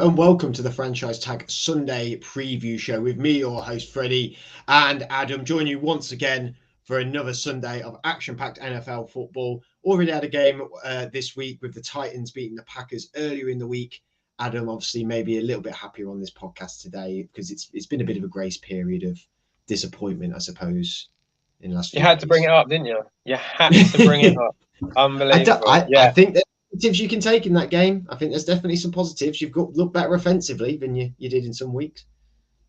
and welcome to the Franchise Tag Sunday preview show with me, your host Freddie and Adam, join you once again for another Sunday of action-packed NFL football. Already had a game this week with the Titans beating the Packers earlier in the week. Adam, obviously, maybe a little bit happier on this podcast today because it's been a bit of a grace period of disappointment, I suppose, in the last few You had days. to bring it up, didn't you? You had to bring it up. Unbelievable. I think there's positives you can take in that game. I think there's definitely some positives. You've got look better offensively than you did in some weeks.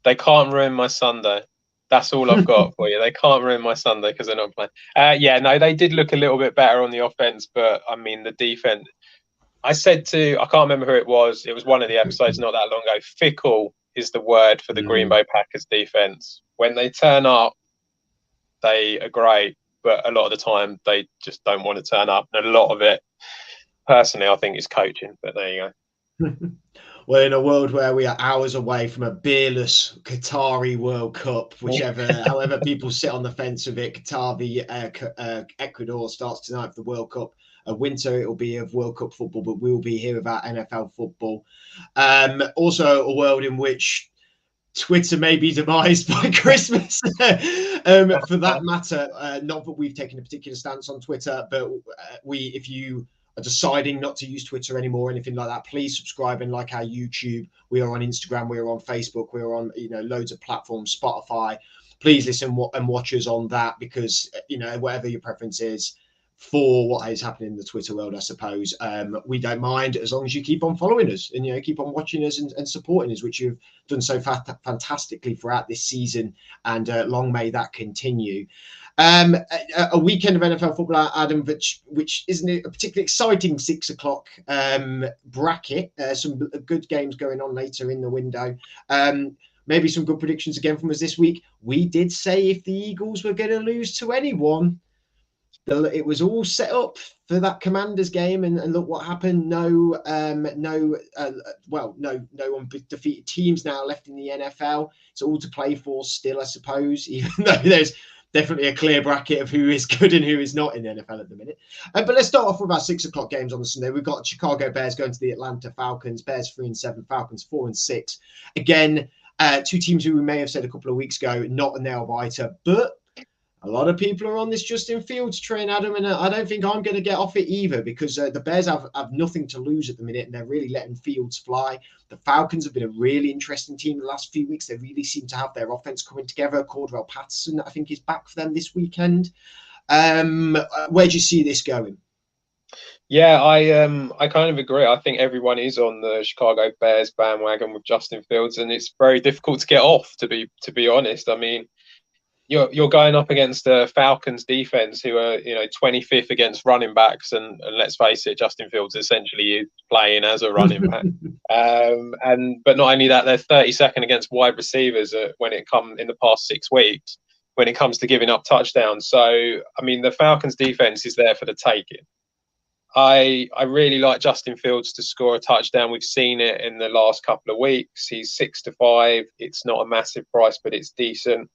They can't ruin my Sunday. That's all I've got for you. They can't ruin my Sunday because they're not playing. They did look a little bit better on the offense, but I mean the defense. I can't remember who it was. It was one of the episodes not that long ago. Fickle is the word for the Green Bay Packers defense. When they turn up, they are great, but a lot of the time they just don't want to turn up. And a lot of it, personally, I think is coaching, but there you go. Well, in a world where we are hours away from a beerless Qatari World Cup, however people sit on the fence with it, Qatar v Ecuador starts tonight for the World Cup. Winter, it'll be of World Cup football, but we'll be here without NFL football. Also, a world in which Twitter may be demised by Christmas. For that matter, not that we've taken a particular stance on Twitter, but if you are deciding not to use Twitter anymore, anything like that, please subscribe and like our YouTube. We are on Instagram, we are on Facebook, we are on loads of platforms, Spotify. Please listen and watch us on that because whatever your preference is for what is happening in the Twitter world, I suppose we don't mind as long as you keep on following us and keep on watching us and supporting us, which you've done so fantastically throughout this season, and long may that continue. A weekend of NFL football, Adam, which isn't a particularly exciting 6 o'clock bracket. Some good games going on later in the window. Maybe some good predictions again from us this week. We did say if the Eagles were going to lose to anyone, it was all set up for that Commanders game, and look what happened. No undefeated teams now left in the NFL. It's all to play for still, I suppose, even though there's definitely a clear bracket of who is good and who is not in the NFL at the minute. But let's start off with our 6 o'clock games on the Sunday. We've got Chicago Bears going to the Atlanta Falcons. Bears 3-7, Falcons 4-6. Again, two teams who we may have said a couple of weeks ago, not a nail biter, but a lot of people are on this Justin Fields train, Adam, and I don't think I'm going to get off it either because the Bears have nothing to lose at the minute and they're really letting Fields fly. The Falcons have been a really interesting team the last few weeks. They really seem to have their offense coming together. Cordell Patterson, I think, is back for them this weekend. Where do you see this going? Yeah, I kind of agree. I think everyone is on the Chicago Bears bandwagon with Justin Fields, and it's very difficult to get off, to be honest. I mean, you're going up against the Falcons defense, who are 25th against running backs, and let's face it, Justin Fields essentially is playing as a running back. But not only that, they're 32nd against wide receivers when it comes in the past 6 weeks when it comes to giving up touchdowns. So I mean, the Falcons defense is there for the taking. I really like Justin Fields to score a touchdown. We've seen it in the last couple of weeks. He's 6-5. It's not a massive price, but it's decent.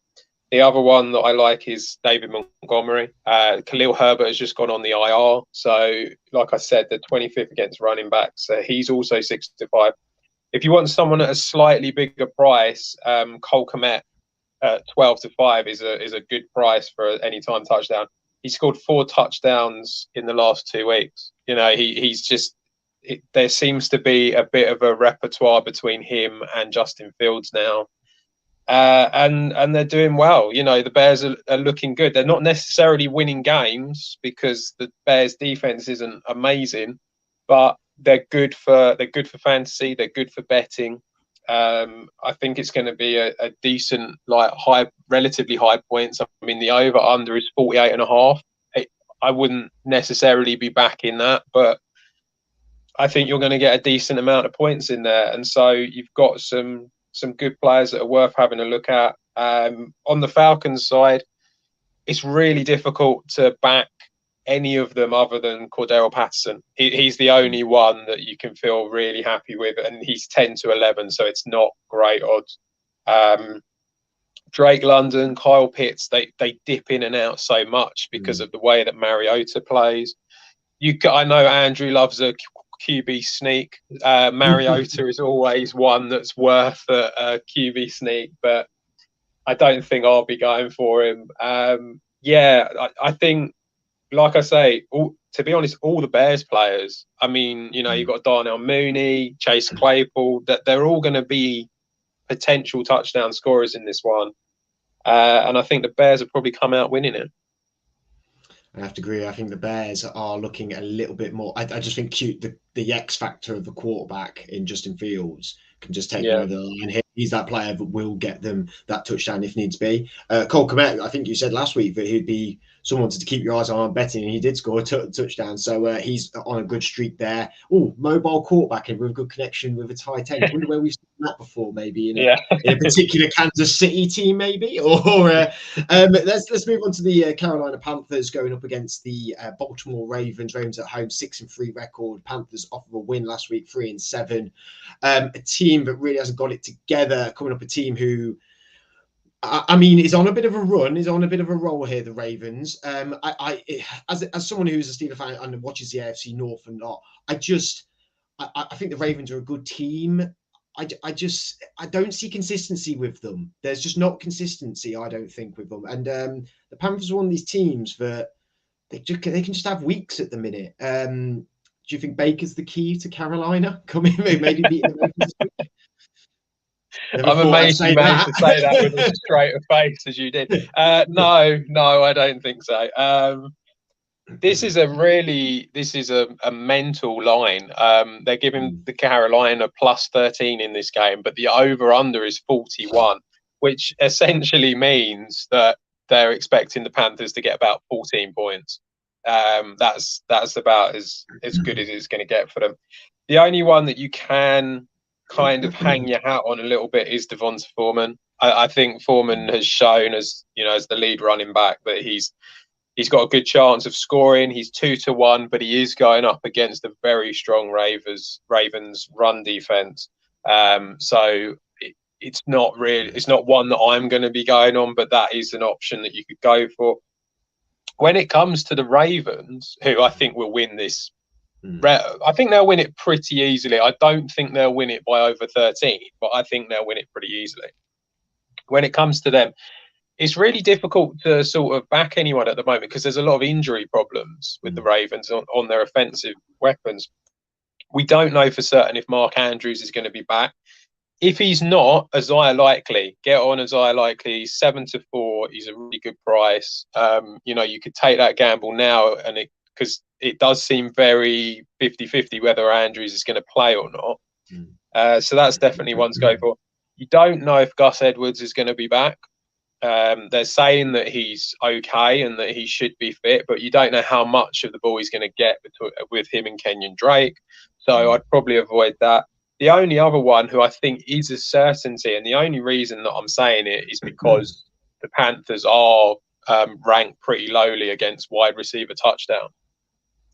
The other one that I like is David Montgomery. Khalil Herbert has just gone on the IR. So, like I said, the 25th against running backs. He's also 6-5. If you want someone at a slightly bigger price, Cole Kmet at 12-5 is a good price for an anytime touchdown. He scored 4 touchdowns in the last 2 weeks. He's just. There seems to be a bit of a repertoire between him and Justin Fields now. And they're doing well. The Bears are looking good. They're not necessarily winning games because the Bears defense isn't amazing, but they're good for fantasy. They're good for betting. I think it's going to be a decent, relatively high points. I mean, the over under is 48.5. I wouldn't necessarily be backing that, but I think you're going to get a decent amount of points in there. And so you've got some good players that are worth having a look at. On the Falcons side, it's really difficult to back any of them other than Cordell Patterson. He's the only one that you can feel really happy with, and he's 10-11, so it's not great odds. Drake London, Kyle Pitts, they dip in and out so much because of the way that Mariota plays. I know Andrew loves a QB sneak. Mariota is always one that's worth a QB sneak, but I don't think I'll be going for him. I think, like I say, to be honest, all the Bears players, I mean, you've got Darnell Mooney, Chase Claypool, that they're all going to be potential touchdown scorers in this one. And I think the Bears have probably come out winning it. I have to agree. I think the Bears are looking a little bit more. I just think the X factor of the quarterback in Justin Fields can just take them over the line here. He's that player that will get them that touchdown if needs be. Cole Kmet, I think you said last week that he'd be someone to keep your eyes on betting, and he did score a touchdown. So he's on a good streak there. Oh, mobile quarterback and with a good connection with a tight end. I wonder where we've seen that before, maybe in a particular Kansas City team, maybe. Or let's move on to the Carolina Panthers going up against the Baltimore Ravens. Ravens at home, 6-3 record. Panthers off of a win last week, 3-7. A team that really hasn't got it together. Coming up, a team who, I mean, is on a bit of a run, is on a bit of a roll here, the Ravens. As someone who's a Steelers fan and watches the AFC North and not, I think the Ravens are a good team. I don't see consistency with them. There's just not consistency, I don't think, with them. And the Panthers are one of these teams that they can just have weeks at the minute. Do you think Baker's the key to Carolina coming, maybe beating the Ravens? I'm amazed you managed to say that with as straight a face as you did. No, I don't think so. This is a mental line. They're giving the Carolina +13 in this game, but the over/under is 41, which essentially means that they're expecting the Panthers to get about 14 points. That's about as good as it's going to get for them. The only one that you can kind of hang your hat on a little bit is Devonta Foreman. I think Foreman has shown as the lead running back that he's got a good chance of scoring. He's 2-1, but he is going up against a very strong Ravens run defense. So it's not one that I'm going to be going on, but that is an option that you could go for. When it comes to the Ravens, who I think will win this, I think they'll win it pretty easily. I don't think they'll win it by over 13, but I think they'll win it pretty easily. When it comes to them, it's really difficult to sort of back anyone at the moment because there's a lot of injury problems with the Ravens on their offensive weapons. We don't know for certain if Mark Andrews is going to be back. If he's not, Isaiah Likely, get on Isaiah Likely. He's 7-4. He's a really good price. You could take that gamble now, and because it does seem very 50-50 whether Andrews is going to play or not. So that's definitely one to go for. You don't know if Gus Edwards is going to be back. They're saying that he's okay and that he should be fit, but you don't know how much of the ball he's going to get with him and Kenyon Drake. So I'd probably avoid that. The only other one who I think is a certainty, and the only reason that I'm saying it is because the Panthers are ranked pretty lowly against wide receiver touchdown,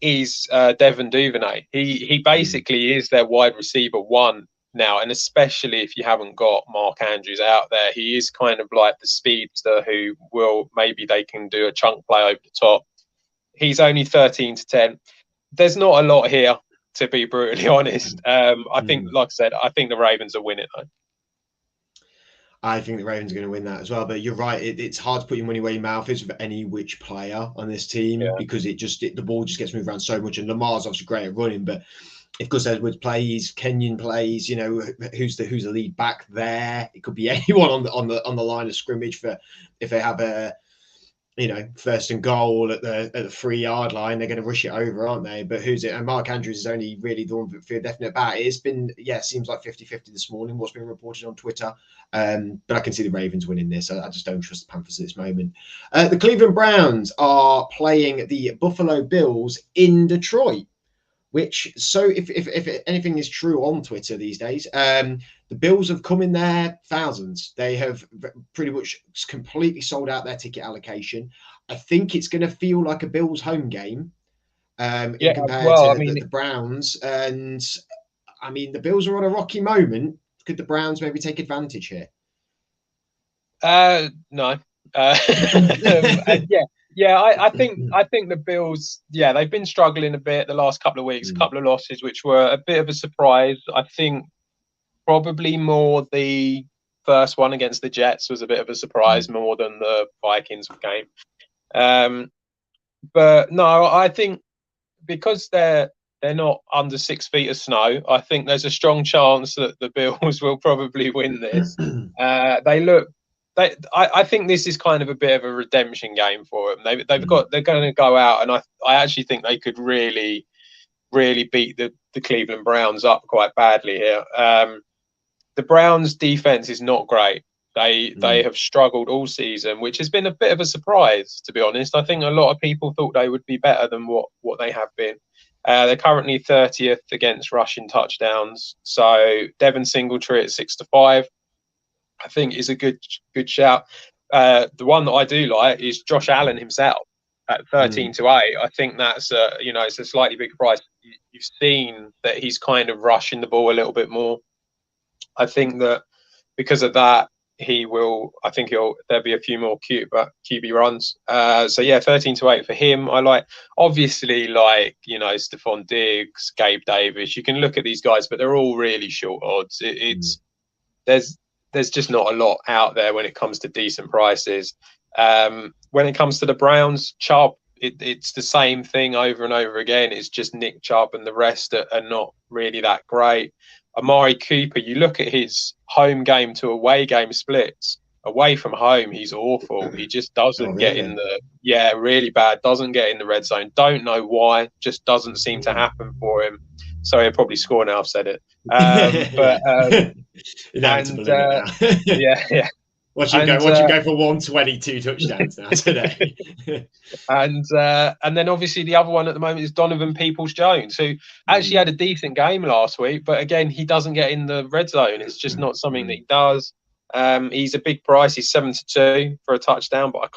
is Devin Duvernay. He basically is their wide receiver one now, and especially if you haven't got Mark Andrews out there, he is kind of like the speedster who maybe they can do a chunk play over the top. He's only 13-10. There's not a lot here, to be brutally honest. I think, like I said, I think the Ravens will win it, though. I think the Ravens are going to win that as well. But you're right; it's hard to put your money where your mouth is with any which player on this team because the ball just gets moved around so much. And Lamar's obviously great at running, but if Gus Edwards plays, Kenyon plays, who's the lead back there? It could be anyone on the line of scrimmage for if they have a first and goal at the 3-yard line, they're going to rush it over, aren't they? But who's it? And Mark Andrews is only really the one that feel definite about it. It's been, seems like 50-50 this morning, what's been reported on Twitter. But I can see the Ravens winning this. I just don't trust the Panthers at this moment. The Cleveland Browns are playing the Buffalo Bills in Detroit, which, so if anything is true on Twitter these days, the Bills have come in their thousands. They have pretty much completely sold out their ticket allocation. I think it's going to feel like a Bills home game compared to the Browns. And I mean, the Bills are on a rocky moment. Could the Browns maybe take advantage here? No. Yeah, I think the Bills, yeah, they've been struggling a bit the last couple of weeks, a couple of losses, which were a bit of a surprise. I think probably more the first one against the Jets was a bit of a surprise more than the Vikings game. But no, I think because they're not under 6 feet of snow, I think there's a strong chance that the Bills will probably win this. I think this is kind of a bit of a redemption game for them. They're going to go out, and I actually think they could really beat the Cleveland Browns up quite badly here. The Browns' defense is not great. They have struggled all season, which has been a bit of a surprise, to be honest. I think a lot of people thought they would be better than what they have been. They're currently 30th against rushing touchdowns. So Devin Singletary at 6-5, I think, is a good shout. The one that I do like is Josh Allen himself at 13-8. I think that's it's a slightly bigger price. You've seen that he's kind of rushing the ball a little bit more. I think that because of that, there'll be a few more QB runs. So yeah, 13-8 for him. I like, obviously, Stephon Diggs, Gabe Davis. You can look at these guys, but they're all really short odds. There's just not a lot out there when it comes to decent prices. When it comes to the Browns, Chubb, it's the same thing over and over again. It's just Nick Chubb, and the rest are not really that great. Amari Cooper, you look at his home game to away game splits. Away from home, he's awful. He just doesn't get in really bad. Doesn't get in the red zone. Don't know why. Just doesn't seem to happen for him. So he'll probably score now. I've said it. Yeah. Watch him go for 122 touchdowns now today. and then obviously the other one at the moment is Donovan Peoples-Jones, who actually had a decent game last week, but again, he doesn't get in the red zone. It's just not something that he does. He's a big price. He's 7-2 for a touchdown, but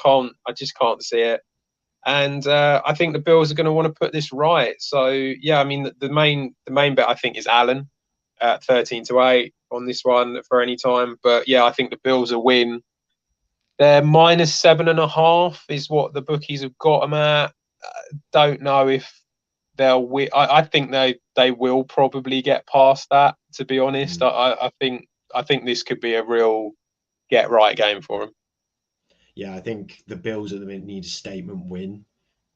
I just can't see it. And I think the Bills are going to want to put this right. So yeah, I mean, the main bet I think is Allen at 13-8 on this one for any time. But yeah, I think the Bills will win. They're -7.5 is what the bookies have got them at. Don't know if they'll win. I think they will probably get past that, to be honest. I think this could be a real get right game for them. Yeah, I think the Bills at the minute need a statement win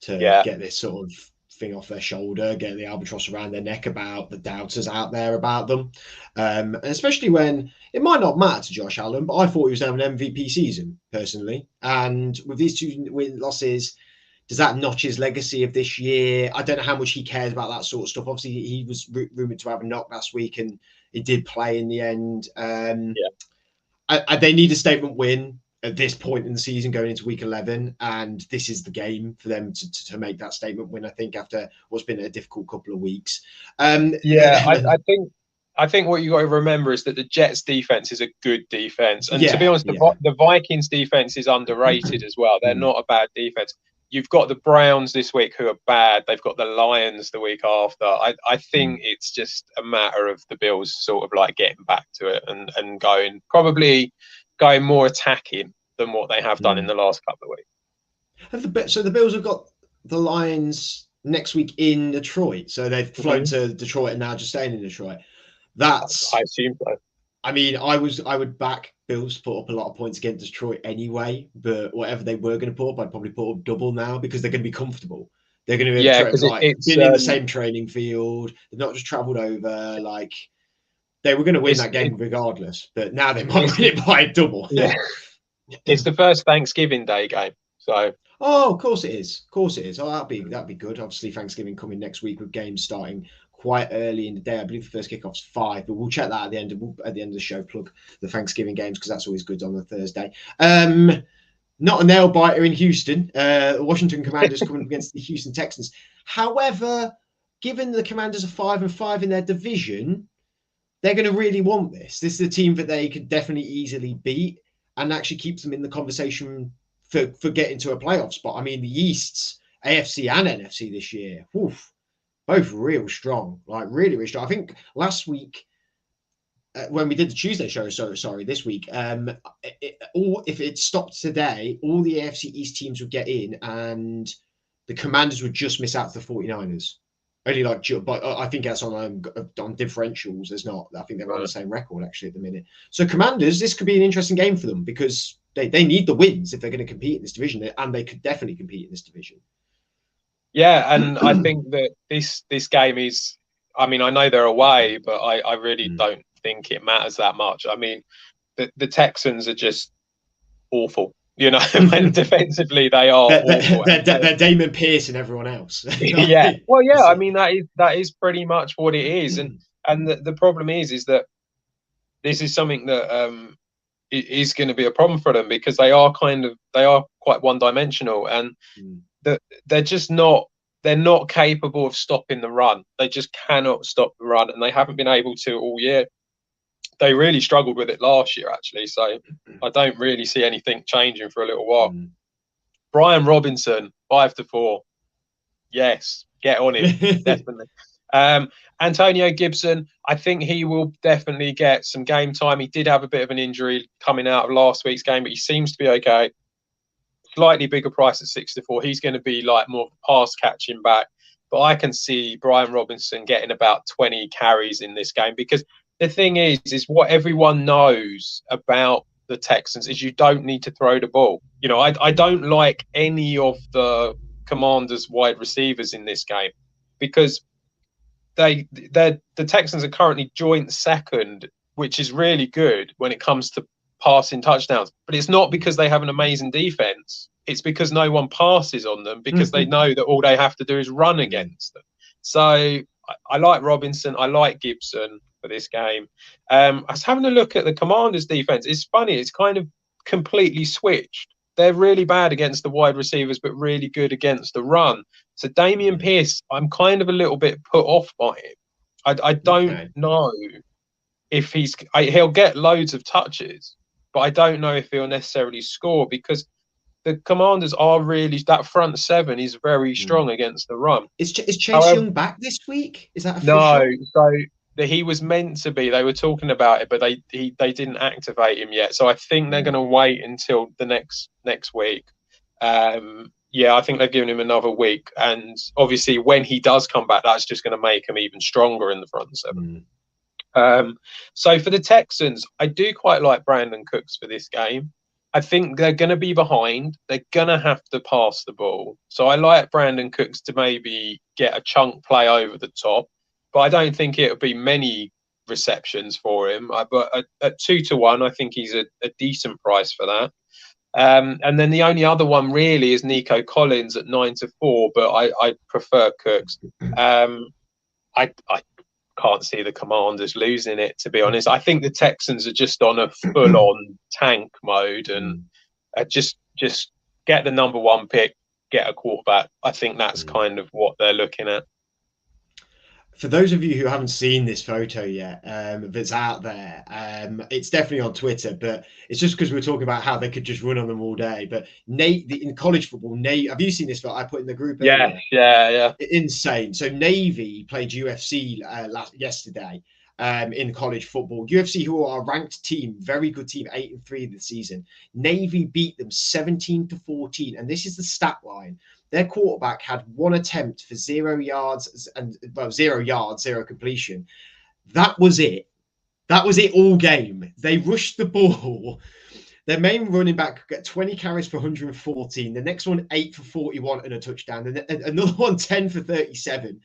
to get this sort of thing off their shoulder, get the albatross around their neck about the doubters out there about them. And especially when it might not matter to Josh Allen, but I thought he was having an MVP season personally. And with these 2 win losses, does that notch his legacy of this year? I don't know how much he cares about that sort of stuff. Obviously, he was rumored to have a knock last week, and he did play in the end. They need a statement win at this point in the season going into week 11, and this is the game for them to make that statement win, I think, after what's been a difficult couple of weeks. I think what you got to remember is that the Jets defense is a good defense, and to be honest, the Vikings defense is underrated as well. They're not a bad defense. You've got the Browns this week who are bad. They've got the Lions the week after. I think it's just a matter of the Bills sort of like getting back to it and going more attacking than what they have done in the last couple of weeks. So the Bills have got the Lions next week in Detroit. So they've flown to Detroit and now just staying in Detroit. I assume so. I mean, I would back Bills to put up a lot of points against Detroit anyway, but whatever they were going to put up, I'd probably put up double now because they're going to be comfortable. They're going to be been in the same training field. They've not just travelled over. Like, they were going to win that game regardless, but now they might win it by a double. Yeah. It's the first Thanksgiving Day game, so. Oh, of course it is. Oh, that'd be good. Obviously, Thanksgiving coming next week with games starting quite early in the day. I believe the first kickoff's 5, but we'll check that at the end of the show. Plug the Thanksgiving games because that's always good on a Thursday. Not a nail biter in Houston. Washington Commanders coming up against the Houston Texans. However, given the Commanders are 5-5 in their division, they're going to really want this. This is a team that they could definitely easily beat and actually keeps them in the conversation for getting to a playoff spot. I mean, the East's AFC and NFC this year, both real strong, like really, really strong. I think last week when we did the Tuesday show, sorry, this week, if it stopped today, all the AFC East teams would get in, and the Commanders would just miss out to the 49ers. Only like, but I think that's on differentials. There's not. I think they're on the same record actually at the minute. So Commanders, this could be an interesting game for them because they need the wins if they're going to compete in this division, and they could definitely compete in this division. Yeah, and I think that this game is. I mean, I know they're away, but I really don't think it matters that much. I mean, the Texans are just awful. You know, when defensively they are awful. They're Damon Pierce and everyone else. Yeah. Well, yeah. I mean, that is pretty much what it is, and the problem is that this is something that is going to be a problem for them because they are quite one-dimensional, and they're just not. They're not capable of stopping the run. They just cannot stop the run, and they haven't been able to all year. They really struggled with it last year, actually. So I don't really see anything changing for a little while. Brian Robinson, 5-4. Yes, get on him, definitely. Antonio Gibson, I think he will definitely get some game time. He did have a bit of an injury coming out of last week's game, but he seems to be okay. Slightly bigger price at 6-4. He's going to be like more pass catching back, but I can see Brian Robinson getting about 20 carries in this game because the thing is what everyone knows about the Texans is you don't need to throw the ball. You know, I don't like any of the Commanders' wide receivers in this game because the Texans are currently joint second, which is really good when it comes to passing touchdowns, but it's not because they have an amazing defense. It's because no one passes on them because they know that all they have to do is run against them. So I like Robinson. I like Gibson for this game. I was having a look at the Commanders' defense. It's funny. It's kind of completely switched. They're really bad against the wide receivers, but really good against the run. So Damian Pierce, I'm kind of a little bit put off by him. I don't know if he'll get loads of touches, but I don't know if he'll necessarily score because the Commanders are really, that front seven is very strong against the run. Is Chase Young back this week? Is that official? No, so he was meant to be. They were talking about it, but they didn't activate him yet. So I think they're going to wait until the next week. Yeah, I think they're giving him another week, and obviously when he does come back, that's just going to make him even stronger in the front seven. So for the Texans, I do quite like Brandon Cooks for this game. I think they're going to be behind. They're going to have to pass the ball. So I like Brandon Cooks to maybe get a chunk play over the top, but I don't think it'll be many receptions for him. But at 2-1, I think he's a decent price for that. And then the only other one really is Nico Collins at 9-4, but I prefer Cooks. I can't see the Commanders losing it, to be honest. I think the Texans are just on a full-on tank mode and just get the number one pick, get a quarterback. I think that's kind of what they're looking at. For those of you who haven't seen this photo yet, that's out there, it's definitely on Twitter, but it's just because we're talking about how they could just run on them all day. But in college football, have you seen this photo I put in the group? Yeah. Insane. So Navy played UFC yesterday in college football. UFC, who are a ranked team, very good team, 8-3 this season. Navy beat them 17-14, and this is the stat line. Their quarterback had one attempt for 0 yards and 0 yards, 0 completion. That was it. That was it all game. They rushed the ball. Their main running back got 20 carries for 114. The next one, 8 for 41 and a touchdown. And another one, 10 for 37.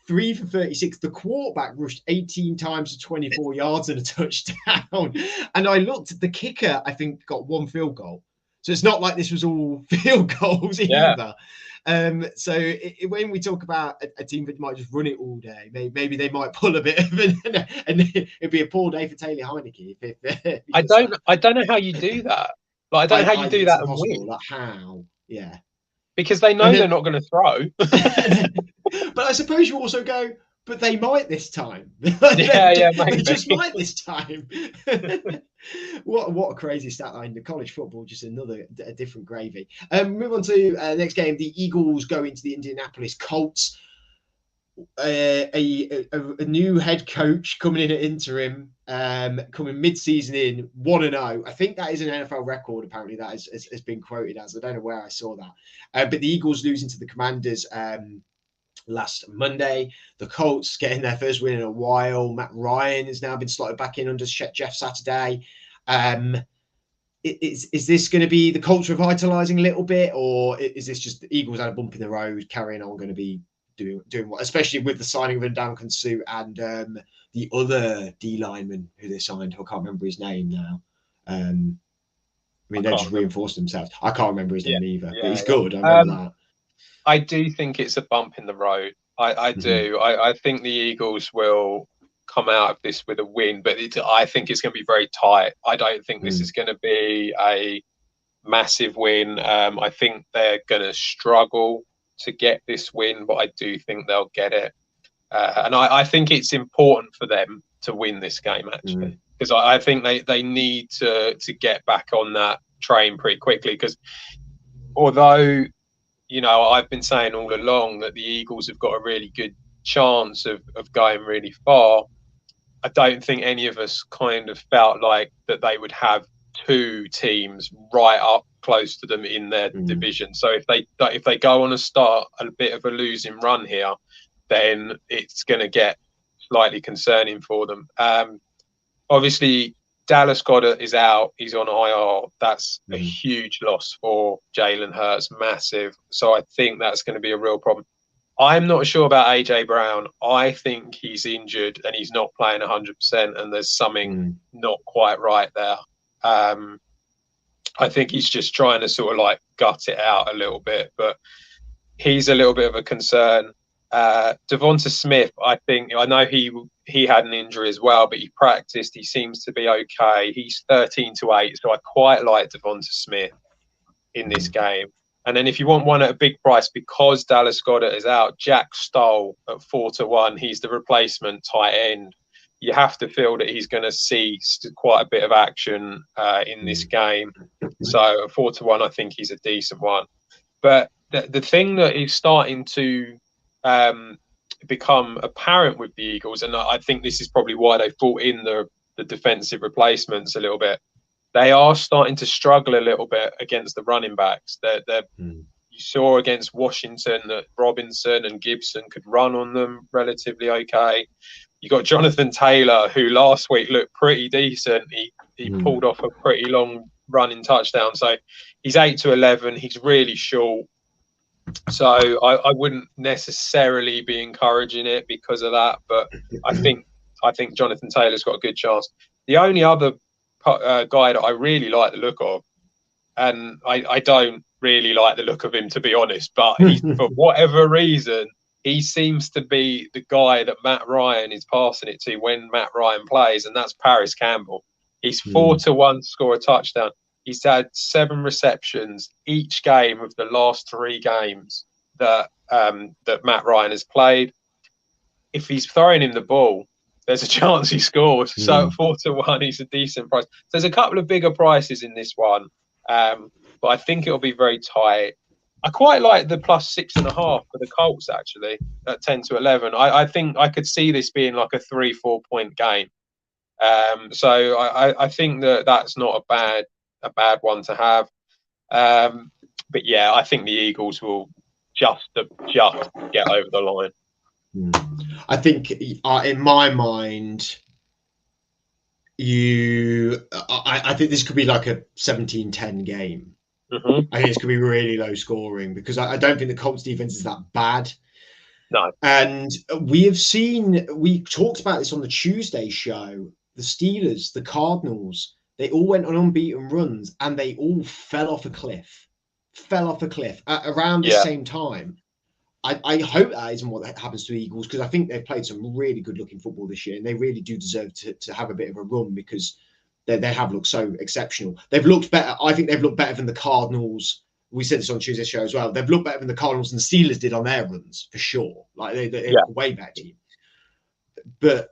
3 for 36. The quarterback rushed 18 times for 24 yards and a touchdown. And I looked at the kicker, I think, got 1 field goal. So it's not like this was all field goals either. So when we talk about a team that might just run it all day, maybe they might pull a bit of and it'd be a poor day for Taylor Heineke. I don't know how you do that. Like, I don't know how you do that and win. Like how? Yeah. Because they know they're not going to throw. But I suppose you also go, but they might this time. They just might this time. What a crazy stat line. The college football, just a different gravy. Move on to the next game. The Eagles go into the Indianapolis Colts. a new head coach coming in at interim, coming mid-season in 1-0. I think that is an NFL record. Apparently, that has been quoted as. I don't know where I saw that. But the Eagles losing to the Commanders last Monday. The Colts getting their first win in a while. Matt Ryan has now been slotted back in under Jeff Saturday. Is this going to be the Colts revitalizing a little bit, or is this just the Eagles had a bump in the road, carrying on, going to be doing what, especially with the signing of Ndamukong Suh and the other D lineman who they signed? I can't remember his name now. I mean, they just reinforced themselves. I can't remember his name either, but he's good. I remember that. I do think it's a bump in the road. I do. I think the Eagles will come out of this with a win, but I think it's going to be very tight. I don't think this is going to be a massive win. I think they're going to struggle to get this win, but I do think they'll get it. And I think it's important for them to win this game, actually, because I think they need to get back on that train pretty quickly. Because although, you know, I've been saying all along that the Eagles have got a really good chance of going really far, I don't think any of us kind of felt like that they would have two teams right up close to them in their division. So if they go on and start a bit of a losing run here, then it's going to get slightly concerning for them. Obviously, Dallas Goedert is out. He's on IR. That's a huge loss for Jalen Hurts, massive. So I think that's going to be a real problem. I'm not sure about AJ Brown. I think he's injured and he's not playing 100%, and there's something not quite right there. I think he's just trying to sort of like gut it out a little bit, but he's a little bit of a concern. Devonta Smith, I know he had an injury as well, but he practiced. He seems to be okay. He's 13-8, so I quite like Devonta Smith in this game. And then if you want one at a big price, because Dallas Goedert is out, Jack Stoll at 4-1. He's the replacement tight end. You have to feel that he's going to see quite a bit of action in this game. So at 4-1, I think he's a decent one. But the thing that is starting to become apparent with the Eagles, and I think this is probably why they brought in the defensive replacements a little bit, they are starting to struggle a little bit against the running backs. You saw against Washington that Robinson and Gibson could run on them relatively okay. You got Jonathan Taylor, who last week looked pretty decent. He pulled off a pretty long running touchdown. So he's 8-11. He's really short. So I wouldn't necessarily be encouraging it because of that. But I think Jonathan Taylor's got a good chance. The only other guy that I really like the look of, and I don't really like the look of him, to be honest, but for whatever reason, he seems to be the guy that Matt Ryan is passing it to when Matt Ryan plays, and that's Paris Campbell. He's 4-1 to score a touchdown. He's had 7 receptions each game of the last 3 games that Matt Ryan has played. If he's throwing him the ball, there's a chance he scores. So at 4-1, he's a decent price. There's a couple of bigger prices in this one, but I think it'll be very tight. I quite like the +6.5 for the Colts, actually, at 10-11. I think I could see this being like a 3-4 point game. So I think that's not a bad one to have. But yeah, I think the Eagles will just get over the line. I think in my mind, I think this could be like a 17-10 game. I think this could be really low scoring because I don't think the Colts defense is that bad. No. And we talked about this on the Tuesday show. The Steelers, the Cardinals, they all went on unbeaten runs and they all fell off a cliff at around the same time. I hope that isn't what happens to the Eagles, because I think they've played some really good looking football this year and they really do deserve to have a bit of a run because they have looked so exceptional. They've looked better. I think they've looked better than the Cardinals. We said this on Tuesday's show as well. They've looked better than the Cardinals and the Steelers did on their runs, for sure. Like they're a way better team. But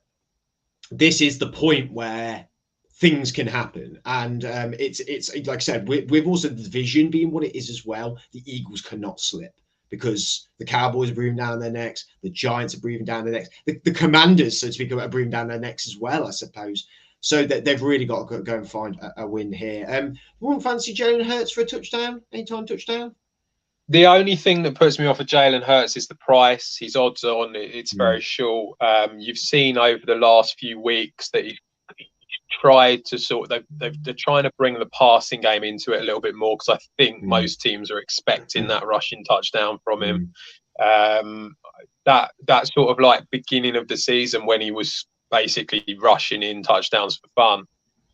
this is the point where things can happen. And it's like I said, with also the division being what it is as well, the Eagles cannot slip. because the Cowboys are breathing down their necks, the Giants are breathing down their necks, the Commanders, so to speak, are breathing down their necks as well, I suppose. So that they've really got to go and find a win here. Wouldn't fancy Jalen Hurts for a touchdown, anytime touchdown? The only thing that puts me off of Jalen Hurts is the price. His odds on, it's very short. You've seen over the last few weeks that he tried to they're trying to bring the passing game into it a little bit more, because I think most teams are expecting that rushing touchdown from him. That sort of like beginning of the season when he was basically rushing in touchdowns for fun.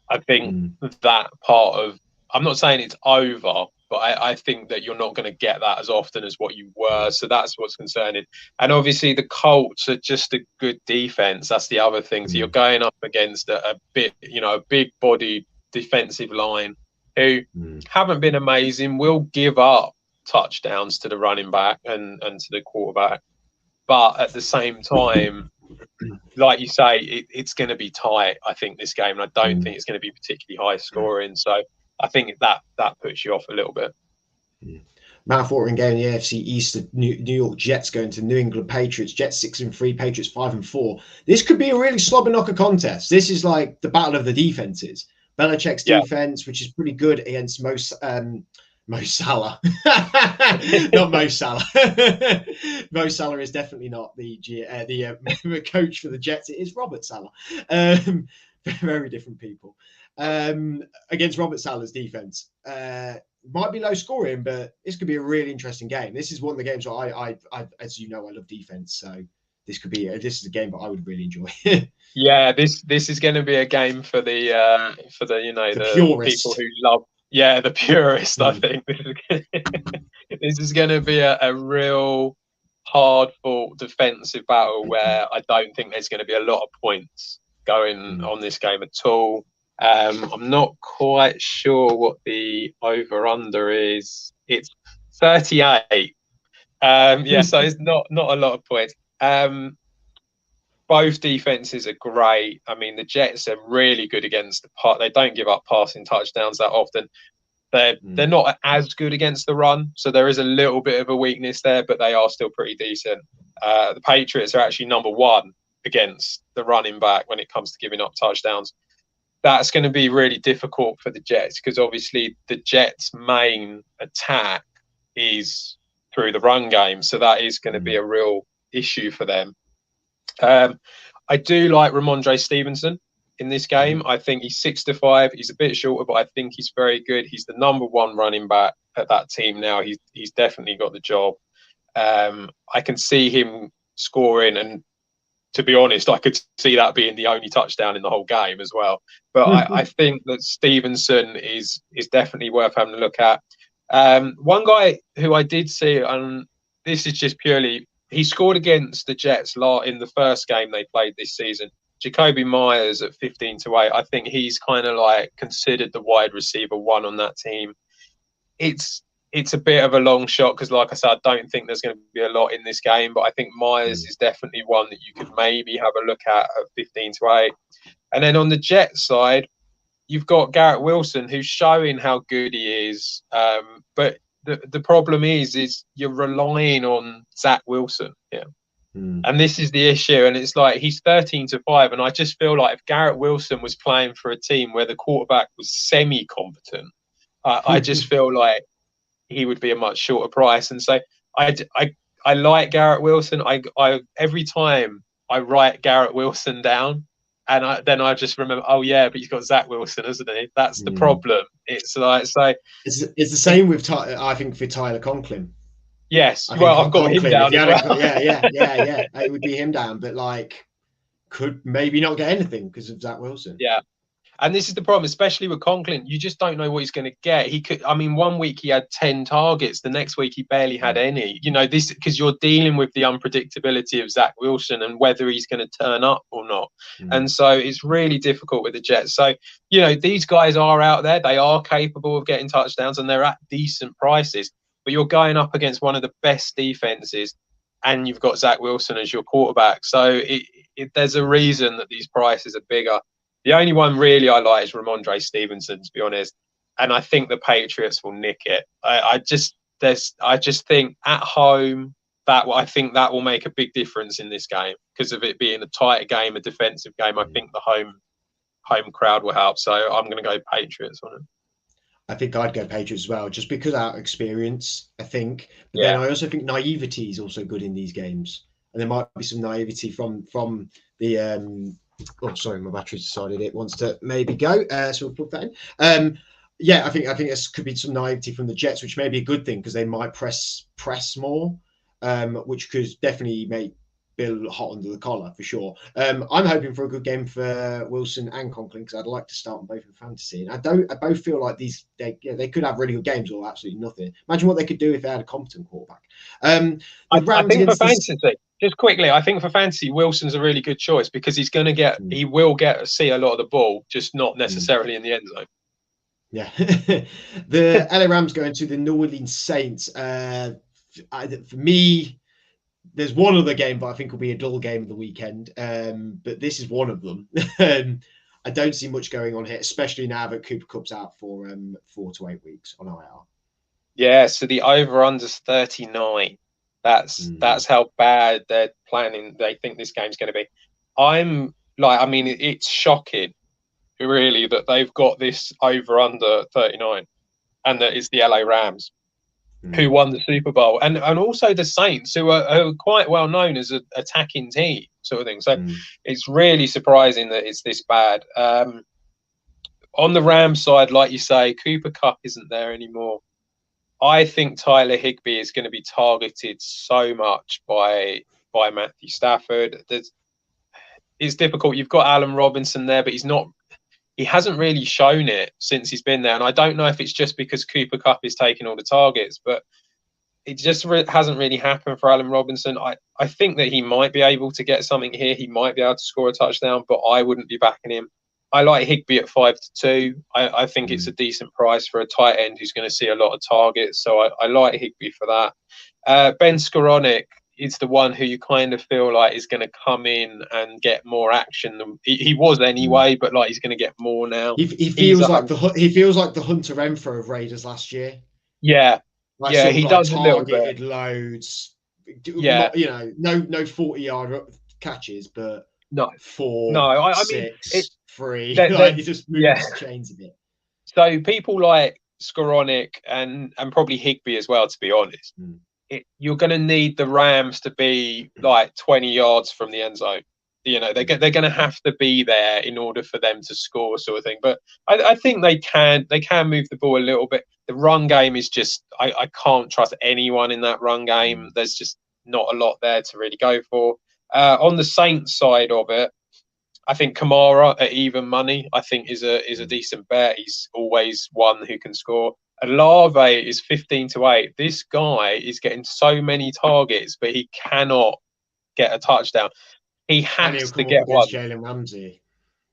I think that part of, I'm not saying it's over, but I think that you're not going to get that as often as what you were. So that's what's concerning. And obviously the Colts are just a good defense. That's the other thing. So you're going up against a big bodied defensive line who haven't been amazing, will give up touchdowns to the running back and to the quarterback. But at the same time, like you say, it's going to be tight, I think, this game. And I don't think it's going to be particularly high scoring. So I think that puts you off a little bit. Mouth-watering game in the AFC East. The New York Jets going to New England Patriots. Jets 6-3, Patriots 5-4. This could be a really slobber knocker contest. This is like the battle of the defenses. Belichick's defense, which is pretty good against Mo Salah. Not Mo Salah. Mo Salah is definitely not the coach for the Jets. It is Robert Salah. Very different people. Against Robert Salah's defense. Might be low scoring, but this could be a really interesting game. This is one of the games where I as you know, I love defense. So this is a game that I would really enjoy. Yeah, this is going to be a game for the people who love. Yeah, the purist. I think this is going to be a real hard-fought defensive battle where I don't think there's going to be a lot of points going on this game at all. I'm not quite sure what the over/under is. It's 38. So it's not a lot of points. Both defenses are great. I mean, the Jets are really good against the part. They don't give up passing touchdowns that often. They're not as good against the run, so there is a little bit of a weakness there, but they are still pretty decent. The Patriots are actually number one against the running back when it comes to giving up touchdowns. That's going to be really difficult for the Jets because obviously the Jets' main attack is through the run game, so that is going to be a real issue for them. I do like Ramondre Stevenson in this game. I think he's 6'5". He's a bit shorter, but I think he's very good. He's the number one running back at that team now. He's definitely got the job. I can see him scoring, and to be honest, I could see that being the only touchdown in the whole game as well. But I think that Stevenson is definitely worth having a look at. One guy who I did see, and this is just purely, he scored against the Jets in the first game they played this season. Jacoby Myers at 15-8. I think he's kind of like considered the wide receiver one on that team. It's a bit of a long shot because, like I said, I don't think there's going to be a lot in this game. But I think Myers is definitely one that you could maybe have a look at 15-8. And then on the Jets side, you've got Garrett Wilson, who's showing how good he is. But the problem is you're relying on Zach Wilson. Yeah. And this is the issue. And it's like he's 13-5. And I just feel like if Garrett Wilson was playing for a team where the quarterback was semi-competent, I just feel like he would be a much shorter price. And so I like Garrett Wilson. I every time I write Garrett Wilson down, and then I just remember, oh yeah, but he's got Zach Wilson, isn't he? That's the problem. It's like it's the same with I think for Tyler Conklin. Yes, well, I've got him down. Yeah, it would be him down, but like could maybe not get anything because of Zach Wilson. Yeah. And this is the problem, especially with Conklin. You just don't know what he's going to get. He could, I mean, one week he had 10 targets. The next week he barely had any. You know, this because you're dealing with the unpredictability of Zach Wilson and whether he's going to turn up or not. And so it's really difficult with the Jets. So, you know, these guys are out there. They are capable of getting touchdowns and they're at decent prices. But you're going up against one of the best defenses and you've got Zach Wilson as your quarterback. So there's a reason that these prices are bigger. The only one really I like is Ramondre Stevenson, to be honest. And I think the Patriots will nick it. I just I just think at home I think that will make a big difference in this game because of it being a tighter game, a defensive game. I think the home crowd will help. So I'm going to go Patriots on it. I think I'd go Patriots as well, just because of our experience, I think. But Yeah. then I also think naivety is also good in these games. And there might be some naivety from the oh, sorry, my battery's decided it wants to maybe go. So we'll plug that in. Yeah, I think this could be some naivety from the Jets, which may be a good thing because they might press more, which could definitely make Bill hot under the collar for sure. I'm hoping for a good game for Wilson and Conklin because I'd like to start them both in fantasy. And I both feel like they could have really good games or absolutely nothing. Imagine what they could do if they had a competent quarterback. I think for fantasy, just quickly, I think for fantasy, Wilson's a really good choice because he will get to see a lot of the ball, just not necessarily in the end zone. Yeah. The LA Rams going to the New Orleans Saints. For me, there's one other game, but I think will be a dull game of the weekend. But this is one of them. I don't see much going on here, especially now that Cooper Kupp's out for 4 to 8 weeks on IR. Yeah, so the over-under's 39. That's how bad they're planning. They think this game's going to be. It's shocking, really, that they've got this over-under 39, and that it's the LA Rams who won the Super Bowl, and also the Saints, who are quite well known as an attacking team, sort of thing. So it's really surprising that it's this bad. On the Rams side, like you say, Cooper Kupp isn't there anymore. I think Tyler Higbee is going to be targeted so much by Matthew Stafford. It's difficult. You've got Allen Robinson there, but he hasn't really shown it since he's been there. And I don't know if it's just because Cooper Kupp is taking all the targets, but it just hasn't really happened for Allen Robinson. I think that he might be able to get something here. He might be able to score a touchdown, but I wouldn't be backing him. I like Higbee at 5-2. I think it's a decent price for a tight end who's going to see a lot of targets. So I like Higbee for that. Ben Skoranek is the one who you kind of feel like is going to come in and get more action than he was anyway, but like he's going to get more now. He feels like the Hunter Renfrow of Raiders last year. Yeah, he does targeted loads. Yeah, no 40-yard catches, but no 4, no, 6, 3. He just moves the chains a bit. So people like Skoranek and probably Higbee as well, to be honest. You're going to need the Rams to be like 20 yards from the end zone. They're going to have to be there in order for them to score, sort of thing. But I think they can move the ball a little bit. The run game is just I can't trust anyone in that run game. There's just not a lot there to really go for. On the Saints side of it, I think Kamara at even money I think is a decent bet. He's always one who can score. Olave is 15-8. This guy is getting so many targets, but he cannot get a touchdown. He has to get one. Jalen Ramsey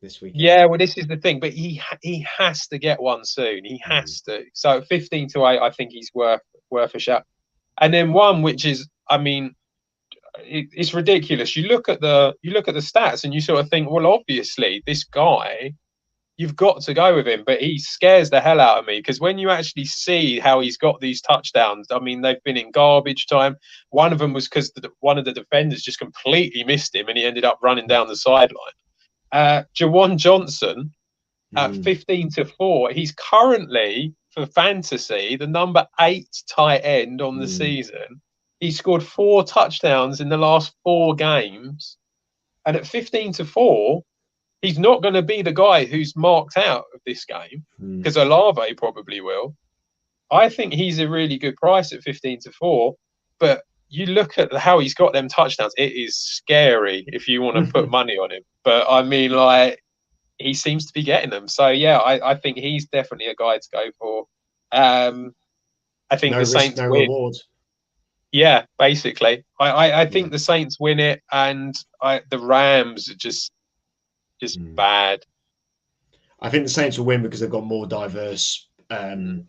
this weekend. Yeah, well, this is the thing, but he has to get one soon. He has to. So 15-8, I think he's worth a shot. And then one which is, I mean, it's ridiculous. You look at the stats and you sort of think, well, obviously this guy, you've got to go with him, but he scares the hell out of me because when you actually see how he's got these touchdowns, I mean, they've been in garbage time. One of them was because one of the defenders just completely missed him and he ended up running down the sideline. Jawan Johnson at 15-4. He's currently, for fantasy, the number 8 tight end on the season. He scored 4 touchdowns in the last 4 games. And at 15-4, he's not going to be the guy who's marked out of this game because Olave probably will. I think he's a really good price at 15-4, but you look at how he's got them touchdowns. It is scary if you want to put money on him. But I mean, like, he seems to be getting them. So yeah, I think he's definitely a guy to go for. I think the Saints win. Reward. Yeah, basically. I think the Saints win it, and the Rams are just bad. I think the Saints will win because they've got more diverse offense.